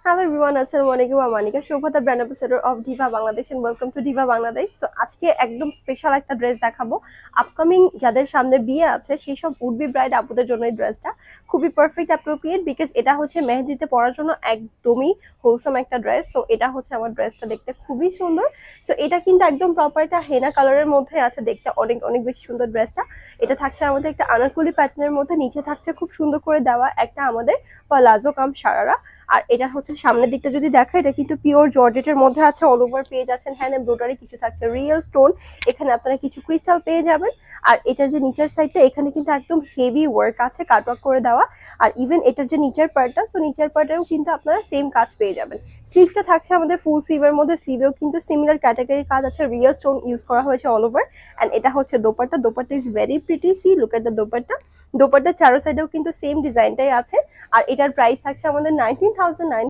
Hello everyone, আসসালামু আলাইকুম। আমি মানিকা, শোভাতা brand ambassador of Diva Bangladesh and welcome to Diva Bangladesh. So আজকে একদম স্পেশাল একটা ড্রেস দেখাবো। আপকামিং যাদের সামনে বিয়ে আছে সেই সব উডবি ব্রাইড আপুদের জন্য এই ড্রেসটা খুবই পারফেক্ট অ্যাপ্রোপ্রিয়েট, বিকজ এটা হচ্ছে মেহেদিতে পরার জন্য একদমই হোলসাম একটা ড্রেস। সো এটা হচ্ছে আমার ড্রেসটা দেখতে খুবই সুন্দর। সো এটা কিন্তু একদম প্রপার একটা হেনা কালারের মধ্যে আছে, দেখতে অনেক অনেক বেশি সুন্দর ড্রেসটা। এটা থাকছে আমাদের একটা আনারকলি প্যাটার্নের মধ্যে, নিচে থাকছে খুব সুন্দর করে দেওয়া একটা আমাদের প্লাজো কাম সারারা। আর এটা হচ্ছে সামনের দিকটা যদি দেখা, এটা কিন্তু পিওর জর্জেটের মধ্যে আছে, অল ওভার পেয়ে যাচ্ছেন হ্যান্ড এমব্রয়ডারি, কিছু থাকছে রিয়েল স্টোন, এখানে আপনারা কিছু ক্রিস্টাল পেয়ে যাবেন। আর এটার যে নিচের সাইডটা, এখানে কিন্তু একদম হেভি ওয়ার্ক আছে, কাটওয়ার্ক করে দেওয়া। আর ইভেন এটার যে নিচের পার্টটা, সো নিচের পার্টেও কিন্তু আপনারা সেম কাজ পেয়ে যাবেন। স্লিভটা থাকছে আমাদের ফুল স্লিভের মধ্যে, স্লিভেও কিন্তু সিমিলার ক্যাটাগরি কাজ আছে, রিয়েল স্টোন ইউজ করা হয়েছে অল ওভার। অ্যান্ড এটা হচ্ছে dupatta, dupatta is very pretty, see look at the dupatta. দোপাট্টার চারো সাইডেও কিন্তু সেম ডিজাইনটাই আছে। আর এটার প্রাইস থাকছে আমাদের 19,900।